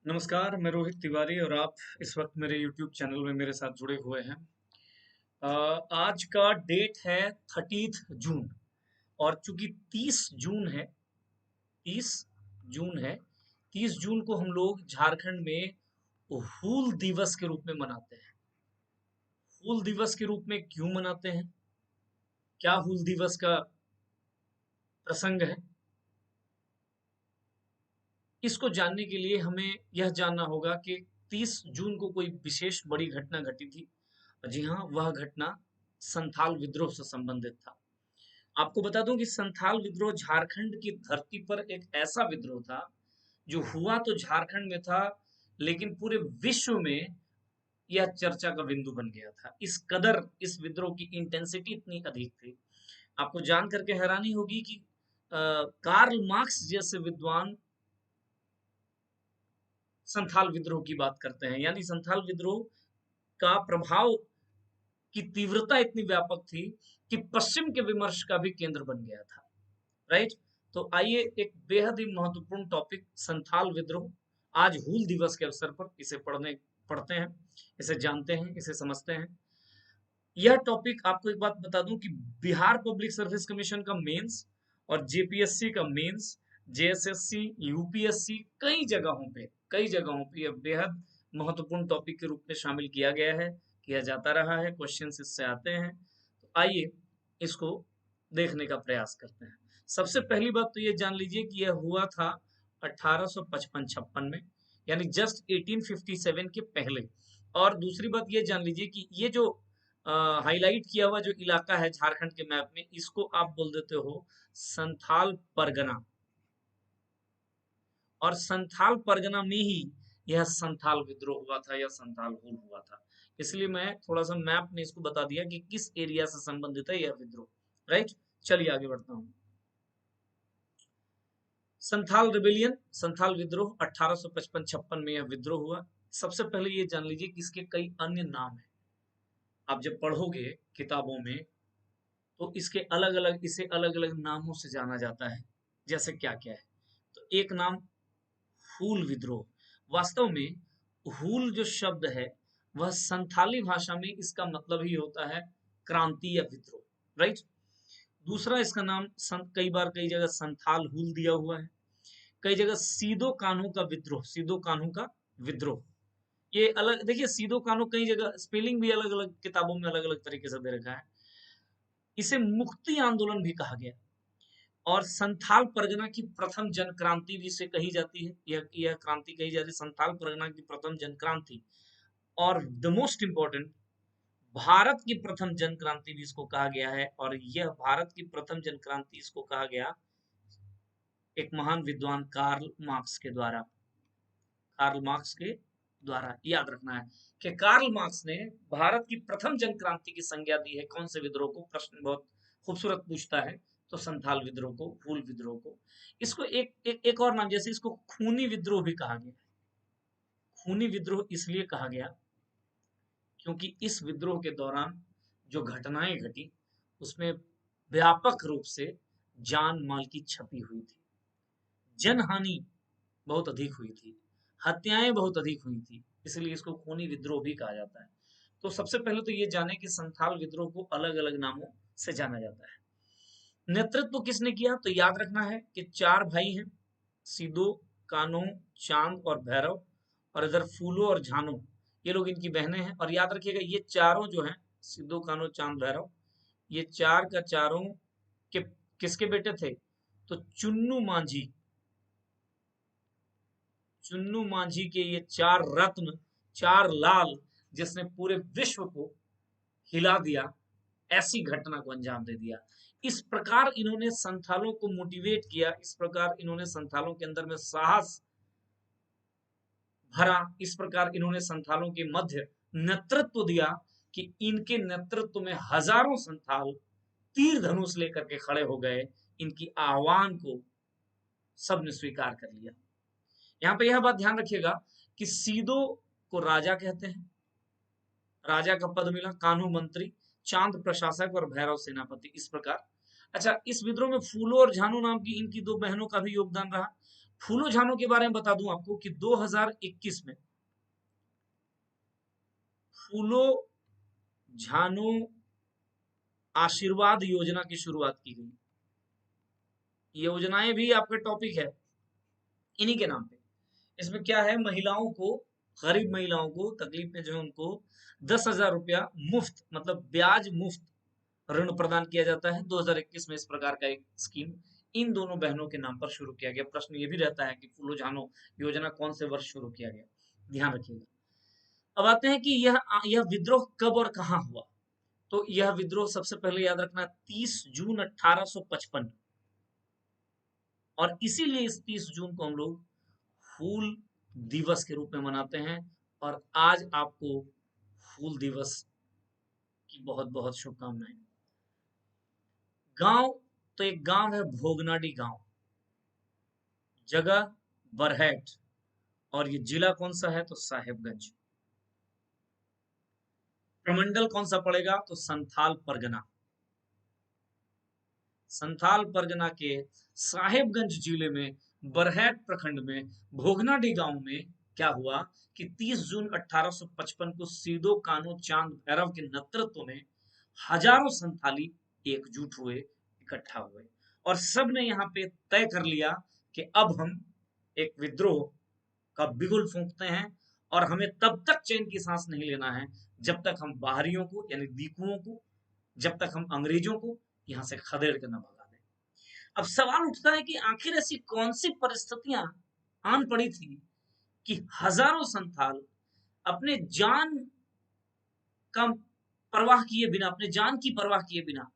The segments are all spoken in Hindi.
नमस्कार, मैं रोहित तिवारी और आप इस वक्त मेरे YouTube चैनल में मेरे साथ जुड़े हुए हैं। अ, आज का डेट है 30 जून और चूंकि 30 जून है 30 जून है 30 जून को हम लोग झारखंड में हूल दिवस के रूप में मनाते हैं। हूल दिवस के रूप में क्यों मनाते हैं? क्या हूल दिवस का प्रसंग है? इसको जानने के लिए हमें यह जानना होगा कि 30 जून को कोई विशेष बड़ी घटना घटी थी। जी हाँ, वह घटना संथाल विद्रोह से संबंधित था। आपको बता दूं कि संथाल विद्रोह झारखंड की धरती पर एक ऐसा विद्रोह था जो हुआ तो झारखंड में था, लेकिन पूरे विश्व में यह चर्चा का बिंदु बन गया था। इस कदर इस विद्रोह की इंटेंसिटी इतनी अधिक थी। आपको जान करके हैरानी होगी कि कार्ल मार्क्स जैसे विद्वान संथाल विद्रोह की बात करते हैं, यानी संथाल विद्रोह का प्रभाव की तीव्रता इतनी व्यापक थी कि पश्चिम के विमर्श का भी केंद्र बन गया था। राइट। तो आइए एक बेहद ही महत्वपूर्ण टॉपिक संथाल विद्रोह, आज हूल दिवस के अवसर पर इसे पढ़ते हैं, इसे जानते हैं, इसे समझते हैं। यह टॉपिक, आपको एक बात बता दूं कि बिहार पब्लिक सर्विस कमीशन का मेंस और जेपीएससी का मेंस, जेएसएससी, यूपीएससी, कई जगहों पे यह बेहद महत्वपूर्ण टॉपिक के रूप में शामिल किया गया है, किया जाता रहा है, क्वेश्चंस इससे आते हैं। तो आइए इसको देखने का प्रयास करते हैं। सबसे पहली बात तो ये जान लीजिए कि यह हुआ था 1855-56 में, यानी जस्ट 1857 के पहले। और दूसरी बात ये जान लीजिए कि ये जो हाईलाइट किया हुआ जो इलाका है झारखंड के मैप में, इसको आप बोल देते हो संथाल परगना, और संथाल परगना में ही यह संथाल विद्रोह हुआ था या संथाल हुल हुआ था। इसलिए मैं थोड़ा सा मैप में इसको बता दिया कि किस एरिया से संबंधित है यह विद्रोह। राइट। चलिए आगे बढ़ता हूँ। संथाल रिबेलियन, संथाल विद्रोह 1855-56 में यह विद्रोह हुआ। सबसे पहले ये जान लीजिए कि इसके कई अन्य नाम हैं। आप जब पढ़ोगे किताबों में तो इसके अलग अलग इसे अलग अलग नामों से जाना जाता है। जैसे क्या क्या है? तो एक नाम हूल विद्रोह। वास्तव में हूल जो शब्द है वह संथाली भाषा में इसका मतलब ही होता है क्रांति या विद्रोह। राइट। दूसरा इसका नाम कई बार कई जगह संथाल हूल दिया हुआ है, कई जगह सीदो कान्हू का विद्रोह, सीदो कान्हू का विद्रोह। ये अलग देखिए, सीदो कान्हू कई जगह स्पेलिंग भी अलग अलग किताबों में अलग अलग तरीके से दे रखा है। इसे मुक्ति आंदोलन भी कहा गया और संथाल परगना की प्रथम जन क्रांति भी इसे कही जाती है। यह क्रांति कही जाती है संथाल परगना की प्रथम जन क्रांति। और द मोस्ट इंपॉर्टेंट, भारत की प्रथम जन क्रांति भी इसको कहा गया है। और यह भारत की प्रथम जन क्रांति इसको कहा गया एक महान विद्वान कार्ल मार्क्स के द्वारा। कार्ल मार्क्स के द्वारा याद रखना है कि कार्ल मार्क्स ने भारत की प्रथम जन क्रांति की संज्ञा दी है। कौन से विद्रोह को? प्रश्न बहुत खूबसूरत पूछता है। तो संथाल विद्रोह को, हूल विद्रोह को। इसको एक और नाम, जैसे इसको खूनी विद्रोह भी कहा गया। खूनी विद्रोह इसलिए कहा गया क्योंकि इस विद्रोह के दौरान जो घटनाएं घटी उसमें व्यापक रूप से जान माल की क्षति हुई थी, जनहानि बहुत अधिक हुई थी, हत्याएं बहुत अधिक हुई थी, इसलिए इसको खूनी विद्रोह भी कहा जाता है। तो सबसे पहले तो ये जाने कि संथाल विद्रोह को अलग अलग नामों से जाना जाता है। नेतृत्व किसने किया? तो याद रखना है कि चार भाई हैं, सिदो, कान्हो, चांद और भैरव। और इधर फूलो और झानो, ये लोग इनकी बहनें हैं। और याद रखिएगा ये चारों जो हैं, सिदो, कान्हो, चांद, भैरव, ये चार का चारों के किसके बेटे थे? तो चुन्नू मांझी, चुन्नू मांझी के ये चार रत्न, चार लाल, जिसने पूरे विश्व को हिला दिया, ऐसी घटना को अंजाम दे दिया। इस प्रकार इन्होंने संथालों को मोटिवेट किया, इस प्रकार इन्होंने संथालों के अंदर में साहस भरा, इस प्रकार इन्होंने संथालों के मध्य नेतृत्व दिया कि इनके नेतृत्व में हजारों संथाल तीर धनुष लेकर के खड़े हो गए। इनकी आह्वान को सबने स्वीकार कर लिया। यहाँ पे यह बात ध्यान रखिएगा कि सीदो को राजा कहते हैं, राजा का पद मिला, कान्हू मंत्री, चांद प्रशासक और भैरव सेनापति, इस प्रकार। अच्छा, इस विद्रोह में फूलो और झानो नाम की इनकी दो बहनों का भी योगदान रहा। फूलो झानो के बारे में बता दूं आपको कि 2021 में फूलो झानो आशीर्वाद योजना की शुरुआत की गई। योजनाएं भी आपका टॉपिक है इन्हीं के नाम पे। इसमें क्या है, महिलाओं को, गरीब महिलाओं को, तकलीफ में जो है उनको 10,000 रुपया मुफ्त, मतलब ब्याज मुफ्त ऋण प्रदान किया जाता है। 2021 में इस प्रकार का एक स्कीम इन दोनों बहनों के नाम पर शुरू किया गया। प्रश्न ये भी रहता है कि फूलो झानो योजना कौन से वर्ष शुरू किया गया, ध्यान रखिएगा। अब आते हैं कि यह विद्रोह कब और कहां हुआ। तो यह विद्रोह सबसे पहले याद रखना 30 जून 1855, और इसीलिए इस 30 जून को हम लोग फूल दिवस के रूप में मनाते हैं। और आज आपको फूल दिवस की बहुत बहुत शुभकामनाएं। गांव, तो एक गांव है भोगनाडी गांव, जगह बरहट, और ये जिला कौन सा है, तो साहेबगंज। प्रमंडल कौन सा पड़ेगा, तो संथाल परगना। संथाल परगना के साहेबगंज जिले में बरहट प्रखंड में भोगनाडी गांव में क्या हुआ कि 30 जून 1855 को सीदो कानो चांद भैरव के नेतृत्व में हजारों संथाली एकजुट हुए, इकट्ठा हुए, और सब ने यहाँ पे तय कर लिया कि अब हम एक विद्रोह का बिगुल फूंकते हैं, और हमें तब तक चैन की सांस नहीं लेना है जब तक हम बाहरियों को, यानी दीकुओं को, जब तक हम अंग्रेजों को यहाँ से खदेड़ के न भगा दें। अब सवाल उठता है कि आखिर ऐसी कौन सी परिस्थितियां आन पड़ी थी कि हजारों संथाल अपने जान का परवाह किए बिना, अपने जान की परवाह किए बिना,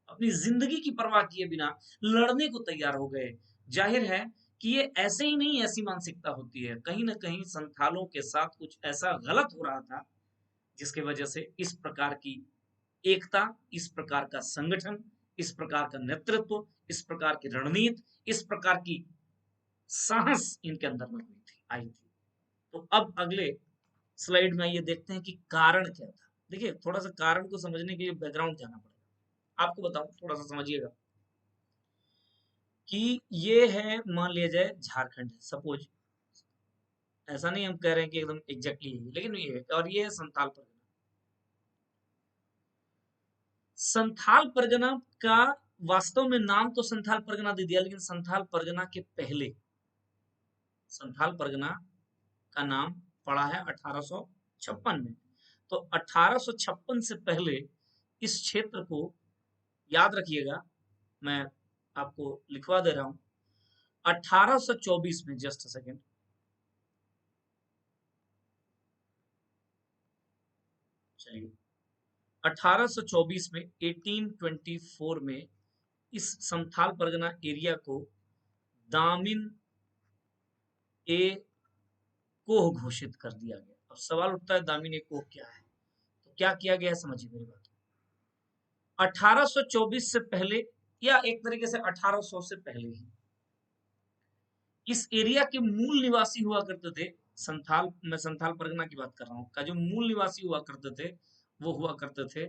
अपनी जिंदगी की परवाह किए बिना लड़ने को तैयार हो गए। जाहिर है कि ये ऐसे ही नहीं, ऐसी मानसिकता होती है, कहीं ना कहीं संथालों के साथ कुछ ऐसा गलत हो रहा था जिसकी वजह से इस प्रकार की एकता, इस प्रकार का संगठन, इस प्रकार का नेतृत्व, इस प्रकार की रणनीति, इस प्रकार की साहस इनके अंदर में हुई थी, आई थी। तो अब अगले स्लाइड में ये देखते हैं कि कारण क्या था। देखिए, थोड़ा सा कारण को समझने के लिए बैकग्राउंड जाना पड़ेगा। आपको बताऊं, थोड़ा सा समझिएगा कि ये है, मान लिया जाए झारखंड है सपोज, ऐसा नहीं हम कह रहे हैं कि एकदम एग्जैक्टली है, लेकिन ये है, और ये है संथाल परगना। संथाल परगना का वास्तव में नाम तो संथाल परगना दे दिया, लेकिन संथाल परगना के पहले संथाल परगना का नाम पड़ा है 1856 में। तो 1856 से पहले इस क्षेत्र को, याद रखिएगा, मैं आपको लिखवा दे रहा हूं, 1824 में, जस्ट सेकेंड, चलिए, 1824 में, 1824 में इस संथाल परगना एरिया को दामिन ए कोह घोषित कर दिया गया। अब सवाल उठता है दामिन ए कोह क्या है, तो क्या किया गया है, समझिए मेरी बात। 1824 से पहले, या एक तरीके से 1800 से पहले ही, इस एरिया के मूल निवासी हुआ करते थे संथाल, मैं संथाल परगना की बात कर रहा हूं, का जो मूल निवासी हुआ करते थे वो हुआ करते थे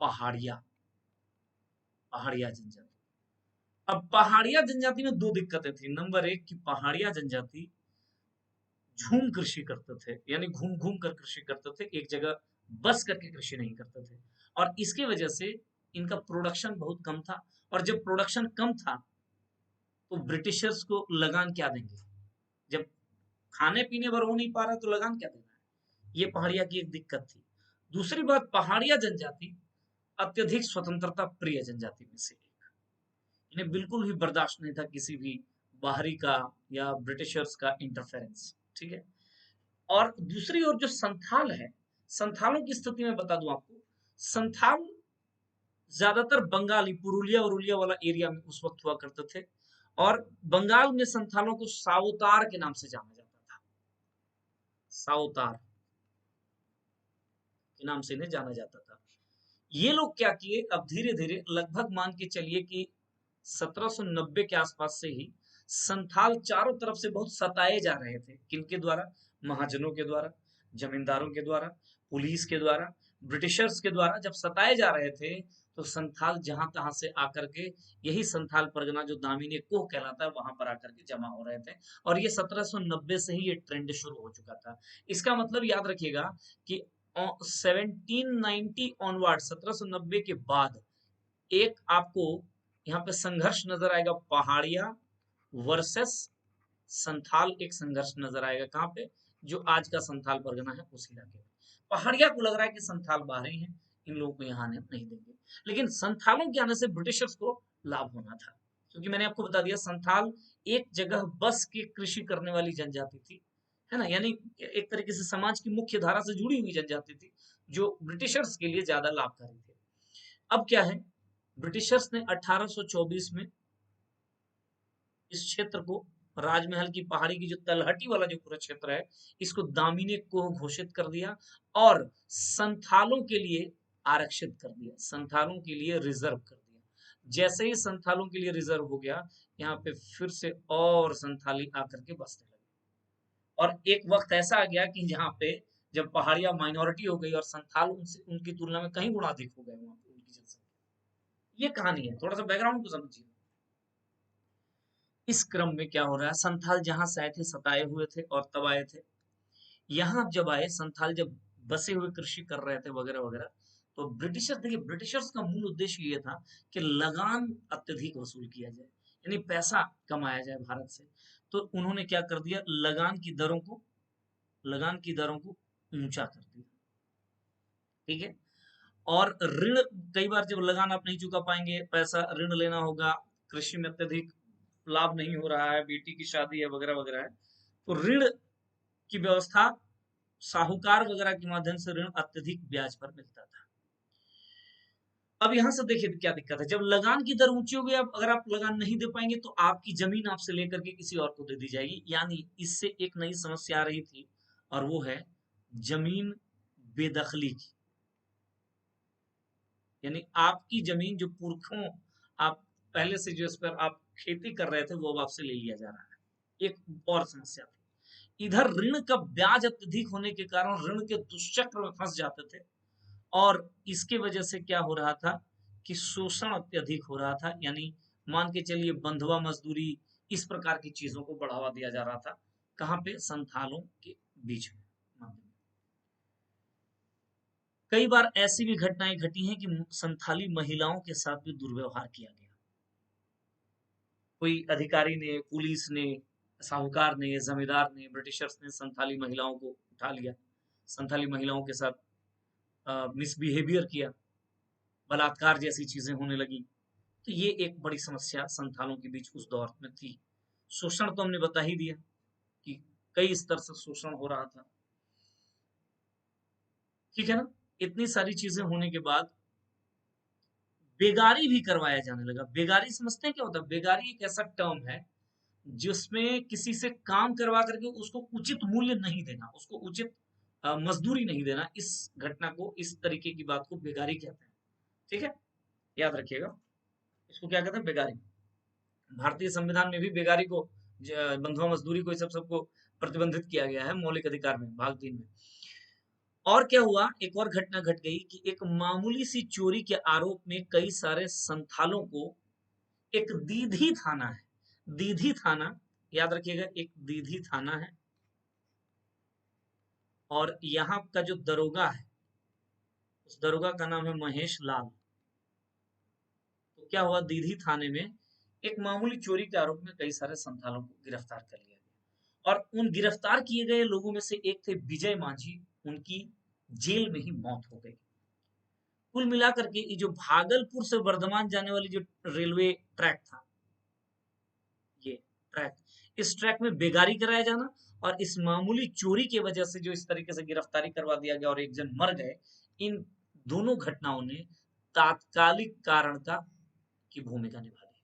पहाड़िया, पहाड़िया जनजाति। अब पहाड़िया जनजाति में दो दिक्कतें थी। नंबर एक, कि पहाड़िया जनजाति झूम कृषि करते थे, यानी घूम घूम कर कृषि करते थे, एक जगह बस करके कृषि नहीं करते थे, और इसकी वजह से इनका प्रोडक्शन बहुत कम था। और जब प्रोडक्शन कम था तो ब्रिटिशर्स को लगान क्या देंगे, जब खाने पीने भर हो नहीं पा रहा तो लगान क्या देना है। ये पहाड़िया की एक दिक्कत थी। दूसरी बात, पहाड़िया जनजाति अत्यधिक स्वतंत्रता प्रिय जनजाति में से एक, इन्हें बिल्कुल भी बर्दाश्त नहीं था किसी भी बाहरी का या ब्रिटिशर्स का इंटरफेरेंस, ठीक है। और दूसरी ओर जो संथाल है, संथालों की स्थिति में बता दूं आपको, संथाल ज्यादातर बंगाली, पुरुलिया उरुलिया वाला एरिया में उस वक्त हुआ करते थे, और बंगाल में संथालों को सावतार के नाम से जाना जाता था, सावतार के नाम से इन्हें जाना जाता था। ये लोग क्या किए, अब धीरे धीरे, लगभग मान के चलिए कि 1790 के आसपास से ही संथाल चारों तरफ से बहुत सताए जा रहे थे। किनके द्वारा, महाजनों के द्वारा, जमींदारों के द्वारा, पुलिस के द्वारा, ब्रिटिशर्स के द्वारा। जब सताए जा रहे थे तो संथाल जहां तहां से आकर के यही संथाल परगना जो दामिनी कोह कहलाता है वहां पर आकर के जमा हो रहे थे। और ये 1790 से ही ये ट्रेंड शुरू हो चुका था। इसका मतलब याद रखिएगा कि 1790 ऑनवर्ड, 1790 के बाद एक आपको यहाँ पे संघर्ष नजर आएगा, पहाड़िया वर्सेस संथाल। एक संघर्ष नजर आएगा कहाँ पे, जो आज का संथाल परगना है उस इलाके में। पहाड़िया को लग रहा है कि संथाल बाहर ही हैं, इन लोगों को यहाँ आने नहीं देंगे। लेकिन संथालों के आने से ब्रिटिशर्स को लाभ होना था, क्योंकि मैंने आपको बता दिया संथाल एक जगह बस के कृषि करने वाली जनजाति थी, है ना, यानी एक तरीके से समाज की मुख्य धारा से जुड़ी हुई जनजाति थी, जो ब्रिटिशर्स के लिए ज्यादा लाभकारी थे। अब क्या है, ब्रिटिशर्स ने 1824 में इस क्षेत्र को, राजमहल की पहाड़ी की जो तलहटी वाला जो पूरा क्षेत्र है, इसको दामिनी कोह घोषित कर दिया और संथालों के लिए आरक्षित कर दिया, संथालों के लिए रिजर्व कर दिया। जैसे ही संथालों के लिए रिजर्व हो गया, यहाँ पे फिर से और संथाली आकर के बसने लगे। और एक वक्त ऐसा आ गया कि जहाँ पे जब पहाड़िया माइनॉरिटी हो गई और संथाल उनसे, उनकी तुलना में कहीं गुना अधिक हो गए वहां पे उनकी जनसंख्या। ये कहानी है, थोड़ा सा बैकग्राउंड को समझिए। इस क्रम में क्या हो रहा है, संथाल जहां से आए थे सताए हुए थे और तब आए थे। यहाँ जब आए संथाल, जब बसे हुए कृषि कर रहे थे वगैरह वगैरह, तो ब्रिटिशर्स, देखिए ब्रिटिशर्स का मूल उद्देश्य ये था कि लगान अत्यधिक वसूल किया जाए, यानी पैसा कमाया जाए भारत से। तो उन्होंने क्या कर दिया, लगान की दरों को ऊंचा कर दिया, ठीक है। और ऋण, कई बार जब लगान आप नहीं चुका पाएंगे, पैसा ऋण लेना होगा, कृषि में अत्यधिक लाभ नहीं हो रहा है, बेटी की शादी है वगैरह वगैरह है, तो ऋण की व्यवस्था, साहूकार वगैरह के माध्यम से ऋण अत्यधिक ब्याज पर मिलता था। अब यहां से देखिए क्या दिक्कत है, जब लगान की दर ऊंची हो गई, अब अगर आप लगान नहीं दे पाएंगे तो आपकी जमीन आपसे लेकर के किसी और को दे दी जाएगी, यानी इससे एक नई समस्या आ रही थी, और वो है जमीन बेदखली की। यानी आपकी जमीन जो पुरखों, आप पहले से जो इस पर आप खेती कर रहे थे, वो अब आपसे ले लिया जा रहा है। एक और समस्या थी, इधर ऋण का ब्याज अत्यधिक होने के कारण ऋण के दुष्चक्र में फंस जाते थे, और इसके वजह से क्या हो रहा था कि शोषण अत्यधिक हो रहा था, यानी मान के चलिए बंधुआ मजदूरी, इस प्रकार की चीजों को बढ़ावा दिया जा रहा था। कहाँ पे, संथालों के बीच में। कई बार ऐसी भी घटनाएं घटी हैं कि संथाली महिलाओं के साथ भी दुर्व्यवहार किया गया। कोई अधिकारी ने, पुलिस ने, साहूकार ने, जमींदार ने, ब्रिटिशर्स ने संथाली महिलाओं को उठा लिया, संथाली महिलाओं के साथ मिसबिहेवियर किया, बलात्कार जैसी चीजें होने लगी। तो ये एक बड़ी समस्या संथालों के बीच उस दौर में थी। शोषण तो हमने बता ही दिया कि कई स्तर से शोषण हो रहा था, ठीक है ना। इतनी सारी चीजें होने के बाद बेगारी भी करवाया जाने लगा। बेगारी समझते हैं क्या होता है? बेगारी एक ऐसा टर्म है जिसमें किसी से काम करवा करके उसको उचित मूल्य नहीं देना, उसको उचित मजदूरी नहीं देना। इस घटना को, इस तरीके की बात को बेगारी कहते हैं, ठीक है, याद रखिएगा। इसको क्या कहते हैं? बेगारी। भारतीय संविधान में भी बेगारी को, बंधुआ मजदूरी को, सब सबको प्रतिबंधित किया गया है मौलिक अधिकार में, भाग 3 में। और क्या हुआ, एक और घटना घट गई कि एक मामूली सी चोरी के आरोप में कई सारे संथालों को, एक दीधी थाना है, दीधी थाना, याद रखिएगा, एक दीधी थाना है, और यहाँ का जो दरोगा है, उस दरोगा का नाम है महेश लाल। तो क्या हुआ, दीधी थाने में एक मामूली चोरी के आरोप में कई सारे संथालों को गिरफ्तार कर लिया गया, और उन गिरफ्तार किए गए लोगों में से एक थे विजय मांझी, उनकी जेल में ही मौत हो गई। कुल मिलाकर के ये जो भागलपुर से वर्धमान जाने वाली जो रेलवे ट्रैक था, ये ट्रैक, इस ट्रैक में बेगारी कराया जाना और इस मामूली चोरी की वजह से जो इस तरीके से गिरफ्तारी करवा दिया गया और एक जन मर गए, इन दोनों घटनाओं ने तात्कालिक कारण का की भूमिका निभा दी।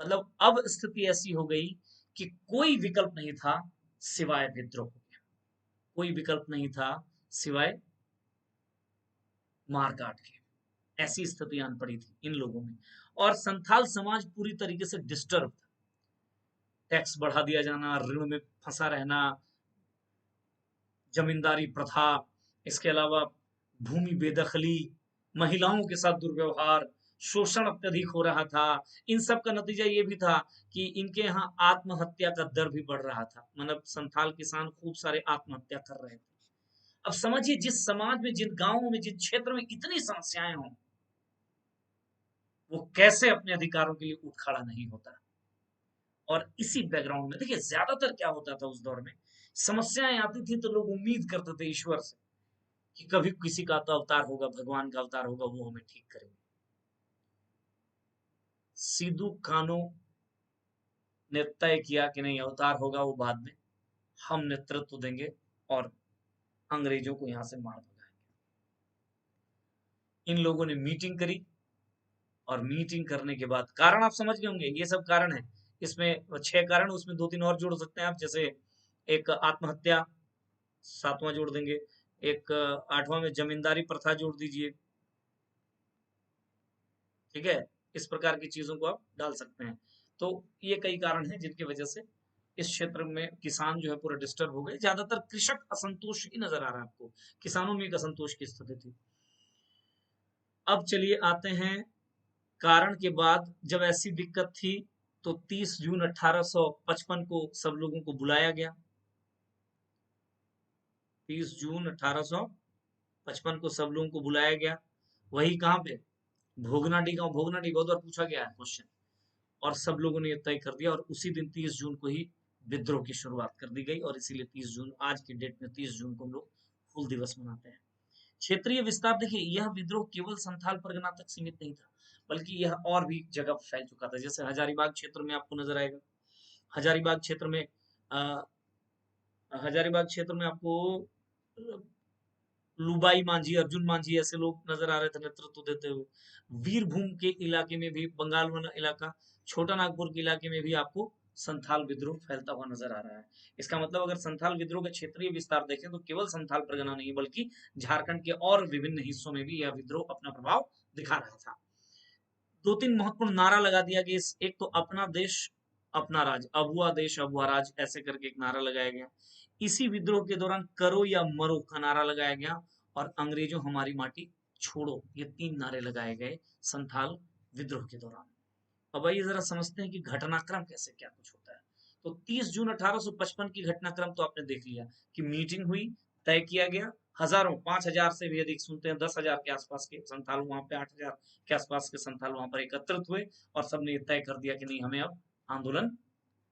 मतलब अब स्थिति ऐसी हो गई कि कोई विकल्प नहीं था सिवाय विद्रोह के, कोई विकल्प नहीं था सिवाय मारकाट के। ऐसी स्थिति आन पड़ी थी इन लोगों में, और संथाल समाज पूरी तरीके से डिस्टर्ब था। टैक्स बढ़ा दिया जाना, ऋण में फंसा रहना, जमींदारी प्रथा, इसके अलावा भूमि बेदखली, महिलाओं के साथ दुर्व्यवहार, शोषण अत्यधिक हो रहा था। इन सब का नतीजा ये भी था कि इनके यहाँ आत्महत्या का दर भी बढ़ रहा था। मतलब संथाल किसान खूब सारे आत्महत्या कर रहे थे। अब समझिए, जिस समाज में, जिन गांवों में, जिन क्षेत्र में इतनी समस्याएं हों, वो कैसे अपने अधिकारों के लिए उठ खड़ा नहीं होता। और इसी बैकग्राउंड में देखिए, ज्यादातर क्या होता था उस दौर में, समस्याएं आती थी तो लोग उम्मीद करते थे ईश्वर से कि कभी किसी का तो अवतार होगा, भगवान का अवतार होगा, वो हमें ठीक करेंगे। सिद्धू कान्हू ने तय किया कि नहीं, अवतार होगा वो बाद में, हम नेतृत्व देंगे और अंग्रेजों को यहां से मार भगाएंगे। इन लोगों ने मीटिंग करी और मीटिंग करने के बाद, कारण आप समझ गए होंगे, ये सब कारण है इसमें, 6 कारण, उसमें 2-3 और जोड़ सकते हैं आप, जैसे एक आत्महत्या, 7वां जोड़ देंगे, एक 8वां में जमींदारी प्रथा जोड़ दीजिए, ठीक है। इस प्रकार की चीजों को आप डाल सकते हैं। तो ये कई कारण हैं जिनकी वजह से इस क्षेत्र में किसान जो है पूरा डिस्टर्ब हो गए। ज्यादातर कृषक असंतोष ही नजर आ रहा है आपको, किसानों में एक असंतोष की स्थिति थी। अब चलिए आते हैं कारण के बाद, जब ऐसी दिक्कत थी तो 30 जून 1855 को सब लोगों को बुलाया गया। 30 जून 1855 को सब लोगों को बुलाया गया। वही कहाँ पे, भोगनाडी गांव। भोगनाडी बहुत बार पूछा गया है क्वेश्चन। और सब लोगों ने ये तय कर दिया और उसी दिन 30 जून को ही विद्रोह की शुरुआत कर दी गई। और इसीलिए 30 जून, आज की डेट में 30 जून को हम लोग हूल दिवस मनाते हैं। क्षेत्रीय विस्तार, देखिए यह विद्रोह केवल संथाल परगना तक सीमित नहीं था, बल्कि यह और भी जगह फैल चुका था। जैसे हजारीबाग क्षेत्र में आपको नजर आएगा, हजारीबाग क्षेत्र में अ, हजारीबाग क्षेत्र में आपको लुबाई मांझी, अर्जुन मांझी ऐसे लोग नजर आ रहे थे नेतृत्व देते हुए। वीरभूम के इलाके में भी, बंगाल वाला इलाका, छोटा नागपुर के इलाके में भी आपको संथाल विद्रोह फैलता हुआ नजर आ रहा है। इसका मतलब अगर संथाल विद्रोह का क्षेत्रीय विस्तार देखें तो केवल संथाल परगना नहीं, बल्कि झारखंड के और विभिन्न हिस्सों में भी यह विद्रोह अपना प्रभाव दिखा रहा था। 2-3 महत्वपूर्ण नारा लगा दिया गया। एक तो अपना देश अपना राज, अबुआ देश अबुआ राज, ऐसे करके एक नारा लगाया गया। इसी विद्रोह के दौरान करो या मरो का नारा लगाया गया। और अंग्रेजों हमारी माटी छोड़ो, ये 3 नारे लगाए गए संथाल विद्रोह के दौरान। अब आइए जरा समझते हैं कि घटनाक्रम कैसे क्या कुछ होता है। तो 30 जून 1855 की घटनाक्रम तो आपने देख लिया कि मीटिंग हुई, तय किया गया, हजारों, 5,000 से भी अधिक, सुनते हैं 10,000 के आसपास के संथाल वहां पे, 8,000 के आसपास के संथाल वहां पर एकत्रित हुए और सबने ये तय कर दिया कि नहीं, हमें अब आंदोलन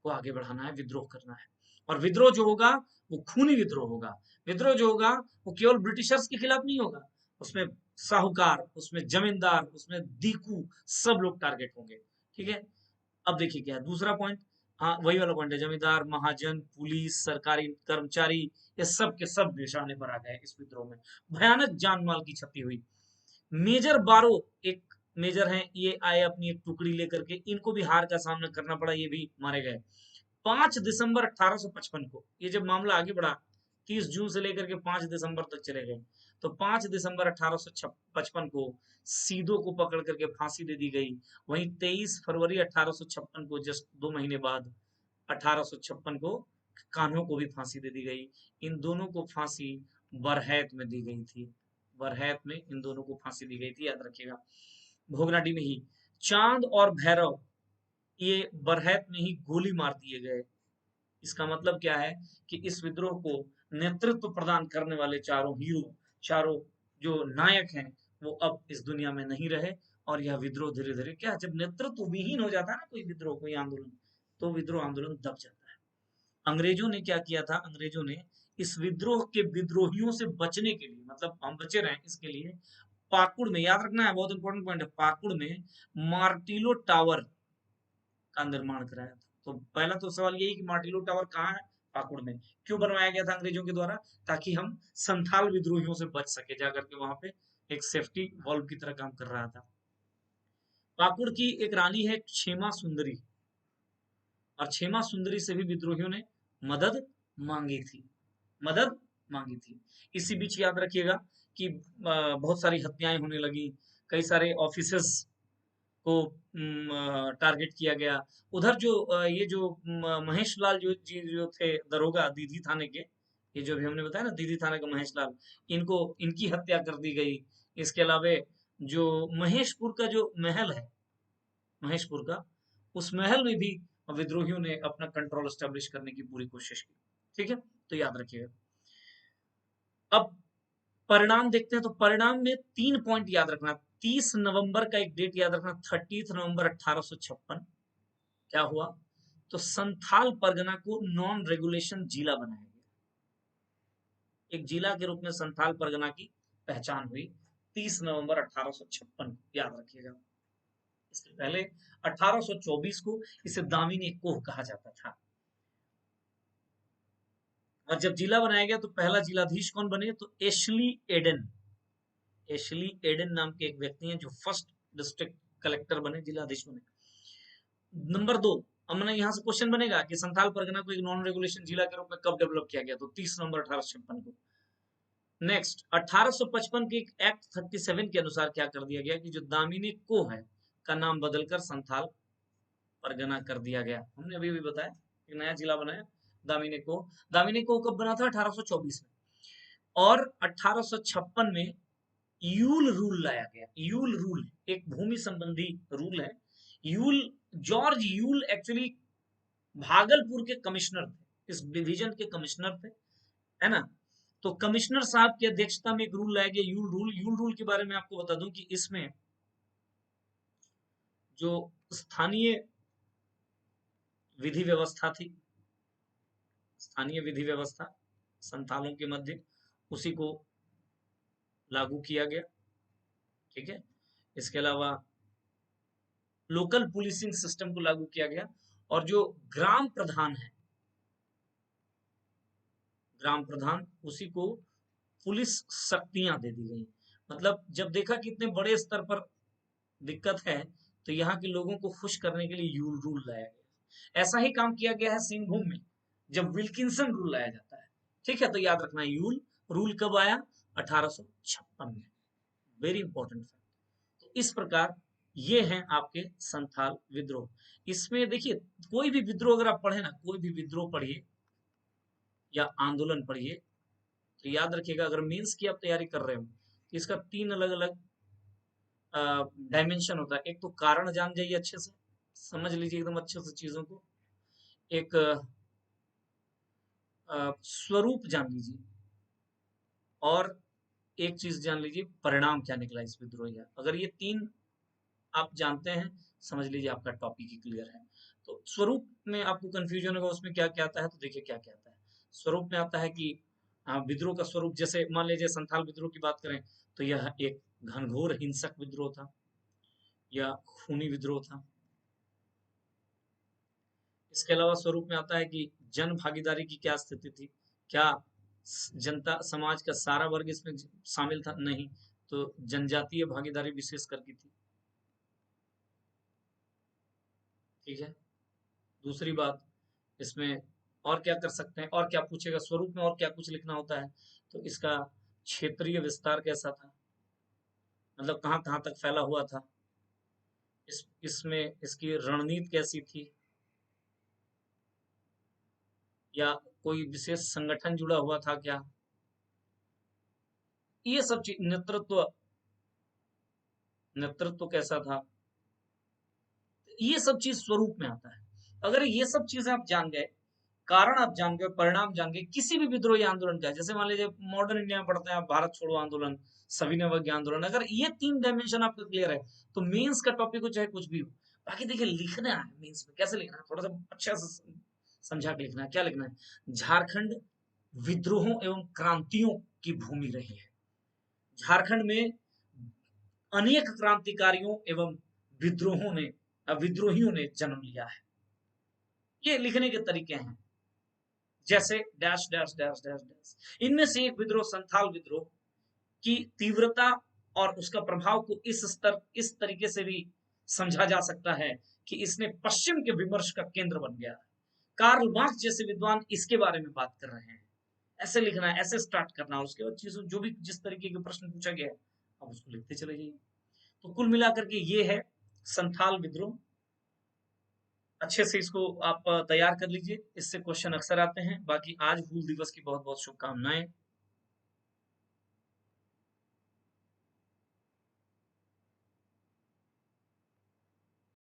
को आगे बढ़ाना है, विद्रोह करना है। और विद्रोह जो होगा वो खूनी विद्रोह होगा। विद्रोह जो होगा वो केवल ब्रिटिशर्स के खिलाफ नहीं होगा, उसमें साहूकार, उसमें जमींदार, उसमें दीकू, सब लोग टारगेट होंगे, ठीक है। अब देखिए क्या है दूसरा पॉइंट, हाँ वही वाला पॉइंट है, जमींदार, महाजन, पुलिस, सरकारी कर्मचारी, ये सब के सब निशाने पर आ गए इस विद्रोह में। भयानक जान माल की क्षति हुई। मेजर बारो एक मेजर हैं, ये आए अपनी एक टुकड़ी लेकर के, इनको भी हार का सामना करना पड़ा, ये भी मारे गए। 5 दिसंबर 1855 को ये जब मामला आगे बढ़ा, 30 जून से लेकर के 5 दिसंबर तक चले गए, तो 5 दिसंबर 1855 को सीधो को पकड़ करके फांसी दे दी गई। वहीं 23 फरवरी 1856 को, जस्ट 2 महीने बाद, 1856 को कान्हों को भी फांसी दे दी गई। इन दोनों को फांसी बरहैत में दी गई थी। बरहैत में इन दोनों को फांसी दी गई थी, याद रखिएगा, भोगनाडी में ही। चांद और भैरव, ये बरहैत में ही गोली मार दिए गए। इसका मतलब क्या है कि इस विद्रोह को नेतृत्व प्रदान करने वाले चारों हीरो, चारों जो नायक हैं, वो अब इस दुनिया में नहीं रहे। और यह विद्रोह धीरे धीरे, क्या जब नेतृत्व विहीन हो जाता है ना कोई विद्रोह, कोई आंदोलन, तो विद्रोह आंदोलन दब जाता है। अंग्रेजों ने क्या किया था, अंग्रेजों ने इस विद्रोह के विद्रोहियों से बचने के लिए, मतलब हम बचे रहे इसके लिए, पाकुड़ में, याद रखना है बहुत इंपॉर्टेंट पॉइंट है, पाकुड़ में मार्टिलो टावर का निर्माण कराया था। तो पहला तो सवाल यही कि मार्टिलो टावर कहाँ है, पाकुड़ में। क्यों बनवाया गया था अंग्रेजों के द्वारा, ताकि हम संथाल विद्रोहियों से बच सके, जाकर के वहां पे एक सेफ्टी वॉल्व की तरह काम कर रहा था। पाकुड़ की एक रानी है क्षेमा सुंदरी, और क्षेमा सुंदरी से भी विद्रोहियों ने मदद मांगी थी, मदद मांगी थी। इसी बीच याद रखिएगा कि बहुत सारी हत्याएं होने लगी, कई सारे ऑफिसर्स को टारगेट किया गया। उधर जो ये जो महेश लाल जो जी जो थे दरोगा दीदी थाने के, ये जो भी हमने बताया ना, दीदी थाने का महेश लाल, इनको, इनकी हत्या कर दी गई। इसके अलावे जो महेशपुर का जो महल है, महेशपुर का, उस महल में भी विद्रोहियों ने अपना कंट्रोल स्टैब्लिश करने की पूरी कोशिश की। ठीक है, तो याद रखिएगा। अब परिणाम देखते हैं, तो परिणाम में 3 पॉइंट याद रखना। 30 नवंबर का एक डेट याद रखना, 30 नवंबर 1856 क्या हुआ, तो संथाल परगना को नॉन रेगुलेशन जिला बनाया गया। एक जिला के रूप में संथाल परगना की पहचान हुई 30 नवंबर 1856, याद रखिएगा। इसके पहले 1824 को इसे दामिनी कोह कहा जाता था। और जब जिला बनाया गया तो पहला जिलाधीश कौन बने, तो एशली एडन। एशली एडन नाम के एक व्यक्ति हैं जो फर्स्ट डिस्ट्रिक्ट कलेक्टर बने, जिलाधीश बने। नंबर 2, हमने यहाँ से क्वेश्चन बनेगा कि संथाल परगना को एक नॉन रेगुलेशन जिला के रूप में कब डेवलप किया गया, तो 30 नवंबर 1856 को। नेक्स्ट 1855 के एक्ट 37 के अनुसार क्या कर दिया गया कि जो दामिनी को है का नाम बदलकर संथाल परगना कर दिया गया। हमने अभी भी बताया एक नया जिला बनाया दामिनी को। दामिनी को कब बना था, 1824 में। और 1856 में यूल रूल लाया गया। यूल रूल एक भूमि संबंधी रूल है। You'll, George Yule actually Bhagalpur के कमिश्नर थे, इस डिवीजन के कमिश्नर थे, है ना। तो कमिश्नर साहब की अध्यक्षता में एक रूल लाया गया, यूल रूल। यूल रूल के बारे में आपको बता दूं कि इसमें जो स्थानीय विधि व्यवस्था थी, स्थानीय विधि व्यवस्था संथालों के मध्य, उसी को लागू किया गया। ठीक है, इसके अलावा लोकल पुलिसिंग सिस्टम को लागू किया गया। और जो ग्राम प्रधान है, ग्राम प्रधान, उसी को पुलिस शक्तियां दे दी गई। मतलब जब देखा कि इतने बड़े स्तर पर दिक्कत है, तो यहाँ के लोगों को खुश करने के लिए यूल रूल लाया गया। ऐसा ही काम किया गया है सिंहभूम में, जब विल्किंसन रूल लाया जाता है। ठीक है, तो याद रखना यूल रूल कब आया, 1856 में। Very important fact. तो इस प्रकार ये हैं आपके संथाल विद्रोह। इसमें देखिए, कोई भी विद्रोह अगर आप पढ़े ना, कोई भी विद्रोह पढ़िए या आंदोलन पढ़िए, तो याद रखिएगा अगर मेंस की आप तैयारी कर रहे हो तो इसका 3 अलग अलग डायमेंशन होता है। एक तो कारण जान जाइए, अच्छे से समझ लीजिए एकदम अच्छे से चीजों को। एक स्वरूप जान लीजिए, और एक चीज जान लीजिए परिणाम क्या निकला इस विद्रोह का। अगर ये 3 आप जानते हैं, समझ लीजिए आपका टॉपिक ही क्लियर है। तो स्वरूप में आपको कंफ्यूजन होगा उसमें क्या क्या आता है, तो देखिए क्या क्या आता है। स्वरूप में आता है कि विद्रोह का स्वरूप, जैसे मान लीजिए संथाल विद्रोह की बात करें तो यह एक घनघोर हिंसक विद्रोह था या खूनी विद्रोह था। इसके अलावा स्वरूप में आता है कि जन भागीदारी की क्या स्थिति थी, क्या जनता समाज का सारा वर्ग इसमें शामिल था, नहीं, तो जनजातीय भागीदारी विशेष कर की थी। ठीक है, दूसरी बात इसमें और क्या कर सकते हैं, और क्या पूछेगा स्वरूप में, और क्या कुछ लिखना होता है, तो इसका क्षेत्रीय विस्तार कैसा था, मतलब कहाँ कहाँ तक फैला हुआ था, इसमें इसकी रणनीति कैसी थी, या कोई विशेष संगठन जुड़ा हुआ था क्या, ये सब चीज, नेतृत्व, नेतृत्व कैसा था, ये सब चीज स्वरूप में आता है। अगर ये सब चीजें आप जान गए, कारण आप जान गए, परिणाम जान गए किसी भी विद्रोही आंदोलन का, जैसे मान लीजिए मॉडर्न इंडिया में पढ़ते हैं आप भारत छोड़ो आंदोलन, सविनय अवज्ञा आंदोलन, अगर ये 3 डायमेंशन आपको क्लियर है तो मेंस का टॉपिक हो चाहे कुछ भी हो। बाकी देखिए लिखना है मेंस में, कैसे लिखना है थोड़ा सा अच्छा से समझा के लिखना है। क्या लिखना है, झारखंड विद्रोहों एवं क्रांतियों की भूमि रही है। झारखंड में अनेक क्रांतिकारियों एवं विद्रोहों ने विद्रोहियों ने जन्म लिया है। ये लिखने के तरीके हैं, जैसे dash dash dash dash dash. इनमें से एक विद्रोह संथाल विद्रोह की तीव्रता और उसका प्रभाव को इस तरीके से भी समझा जा सकता है कि इसने पश्चिम के विमर्श का केंद्र बन गया। कार्ल मार्क्स जैसे विद्वान इसके बारे में बात कर रहे हैं। ऐसे लिखना है, ऐसे स्टार्ट करना है, उसके बाद चीजों जो भी जिस तरीके के प्रश्न पूछा गया है आप उसको लिखते चले जाइए। तो कुल मिलाकर के ये है संथाल विद्रोह। अच्छे से इसको आप तैयार कर लीजिए, इससे क्वेश्चन अक्सर आते हैं। बाकी आज हूल दिवस की बहुत बहुत शुभकामनाएं।